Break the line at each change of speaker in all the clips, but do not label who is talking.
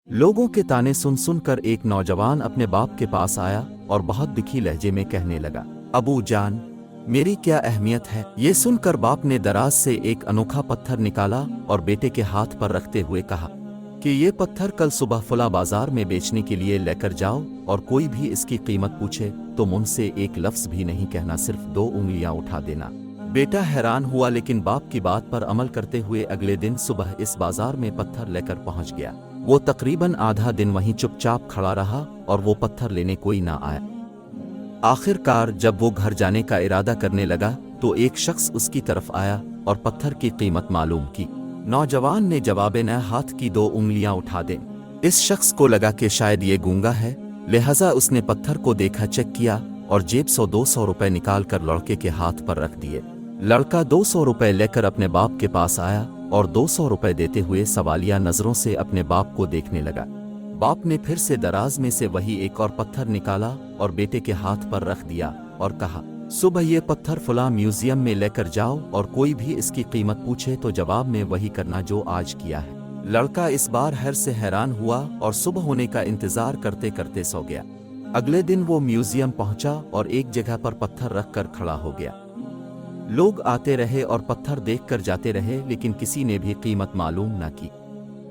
लोगों के ताने सुन सुन कर एक नौजवान अपने बाप के पास आया और बहुत दुखी लहजे में कहने लगा, अबू जान, मेरी क्या अहमियत है। ये सुनकर बाप ने दराज से एक अनोखा पत्थर निकाला और बेटे के हाथ पर रखते हुए कहा कि ये पत्थर कल सुबह फला बाजार में बेचने के लिए लेकर जाओ और कोई भी इसकी कीमत पूछे तो मुझसे एक लफ्ज भी नहीं कहना, सिर्फ 2 उंगलियां उठा देना। बेटा हैरान हुआ, लेकिन बाप की बात पर अमल करते हुए अगले दिन सुबह इस बाजार में पत्थर लेकर पहुंच गया। वो तकरीबन आधा दिन वहीं चुपचाप खड़ा रहा और वो पत्थर लेने कोई ना आया। आखिरकार जब वो घर जाने का इरादा करने लगा तो एक शख्स उसकी तरफ आया और पत्थर की कीमत मालूम की। नौजवान ने जवाबे न हाथ की 2 उंगलियां उठा दें। इस शख्स को लगा कि शायद ये गूंगा है, लिहाजा उसने पत्थर को देखा, चेक किया और जेब 100-200 रुपए निकाल कर लड़के के हाथ पर रख दिए। लड़का 200 रुपए लेकर अपने बाप के पास आया और 200 रुपए देते हुए सवालिया नजरों से अपने बाप को देखने लगा। बाप ने फिर से दराज में से वही एक और पत्थर निकाला और बेटे के हाथ पर रख दिया और कहा, सुबह ये पत्थर फलां म्यूजियम में लेकर जाओ और कोई भी इसकी कीमत पूछे तो जवाब में वही करना जो आज किया है। लड़का इस बार हर से हैरान हुआ और सुबह होने का इंतजार करते करते सो गया। अगले दिन वो म्यूजियम पहुंचा और एक जगह पर पत्थर रख कर खड़ा हो गया। लोग आते रहे और पत्थर देख कर जाते रहे, लेकिन किसी ने भी कीमत मालूम न की।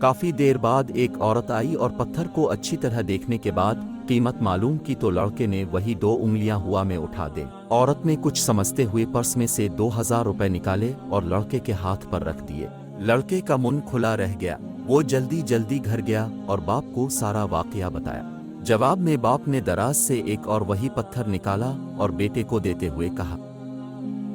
काफी देर बाद एक औरत आई और पत्थर को अच्छी तरह देखने के बाद कीमत मालूम की तो लड़के ने वही 2 उंगलियां हुआ में उठा दे। औरत ने कुछ समझते हुए पर्स में से 2000 रुपए निकाले और लड़के के हाथ पर रख दिए। लड़के का मुंह खुला रह गया। वो जल्दी जल्दी घर गया और बाप को सारा वाकया बताया। जवाब में बाप ने दराज से एक और वही पत्थर निकाला और बेटे को देते हुए कहा,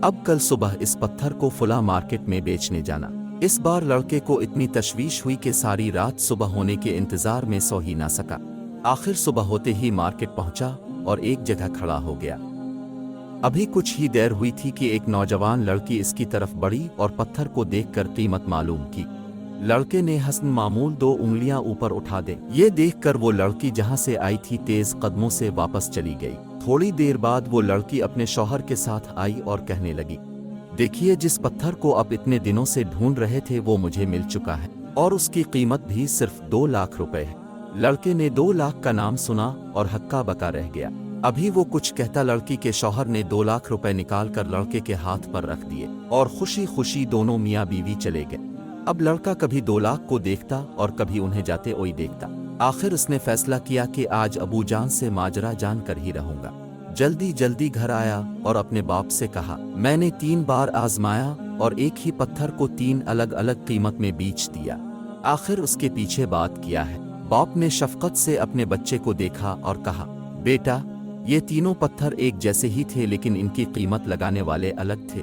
अब कल सुबह इस पत्थर को फुला मार्केट में बेचने जाना। इस बार लड़के को इतनी तशवीश हुई कि सारी रात सुबह होने के इंतजार में सो ही ना सका। आखिर सुबह होते ही मार्केट पहुंचा और एक जगह खड़ा हो गया। अभी कुछ ही देर हुई थी कि एक नौजवान लड़की इसकी तरफ बढ़ी और पत्थर को देखकर कीमत मालूम की। लड़के ने हसन मामूल 2 उंगलियां ऊपर उठा दे। ये देखकर वो लड़की जहां से आई थी तेज कदमों से वापस चली गई। थोड़ी देर बाद वो लड़की अपने शौहर के साथ आई और कहने लगी, देखिए, जिस पत्थर को आप इतने दिनों से ढूंढ रहे थे वो मुझे मिल चुका है और उसकी कीमत भी सिर्फ 2 लाख रुपए है। लड़के ने 2 लाख का नाम सुना और हक्का बका रह गया। अभी वो कुछ कहता, लड़की के शौहर ने 2 लाख रुपए निकाल कर लड़के के हाथ पर रख दिए और खुशी खुशी दोनों मियाँ बीवी चले गए। अब लड़का कभी 2 लाख को देखता और कभी उन्हें जाते हुए देखता। आखिर उसने फैसला किया कि आज अबू जान से माजरा जान कर ही रहूंगा। जल्दी जल्दी घर आया और अपने बाप से कहा, मैंने 3 बार आजमाया और एक ही पत्थर को 3 अलग अलग कीमत में बेच दिया। आखिर उसके पीछे बात किया है। बाप ने शफकत से अपने बच्चे को देखा और कहा, बेटा, ये तीनों पत्थर एक जैसे ही थे, लेकिन इनकी कीमत लगाने वाले अलग थे।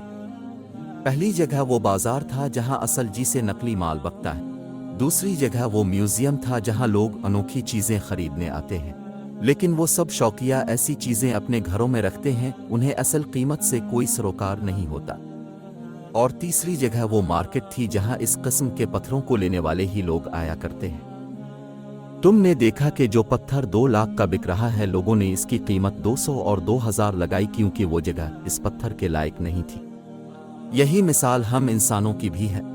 पहली जगह वो बाजार था जहां असल जी से नकली माल बकता है। दूसरी जगह वो म्यूजियम था जहां लोग अनोखी चीजें खरीदने आते हैं, लेकिन वो सब शौकिया ऐसी चीजें अपने घरों में रखते हैं, उन्हें असल कीमत से कोई सरोकार नहीं होता। और तीसरी जगह वो मार्केट थी जहां इस किस्म के पत्थरों को लेने वाले ही लोग आया करते हैं। तुमने देखा कि जो पत्थर 2 लाख का बिक रहा है, लोगों ने इसकी कीमत 200 और 2000 लगाई, क्योंकि वो जगह इस पत्थर के लायक नहीं थी। यही मिसाल हम इंसानों की भी है।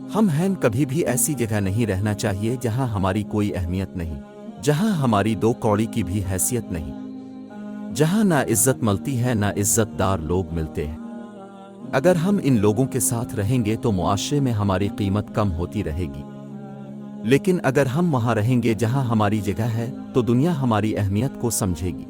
हम हैं, कभी भी ऐसी जगह नहीं रहना चाहिए जहां हमारी कोई अहमियत नहीं, जहां हमारी 2 कौड़ी की भी हैसियत नहीं, जहां ना इज्जत मिलती है ना इज्जतदार लोग मिलते हैं। अगर हम इन लोगों के साथ रहेंगे तो मुआशरे में हमारी कीमत कम होती रहेगी, लेकिन अगर हम वहां रहेंगे जहां हमारी जगह है तो दुनिया हमारी अहमियत को समझेगी।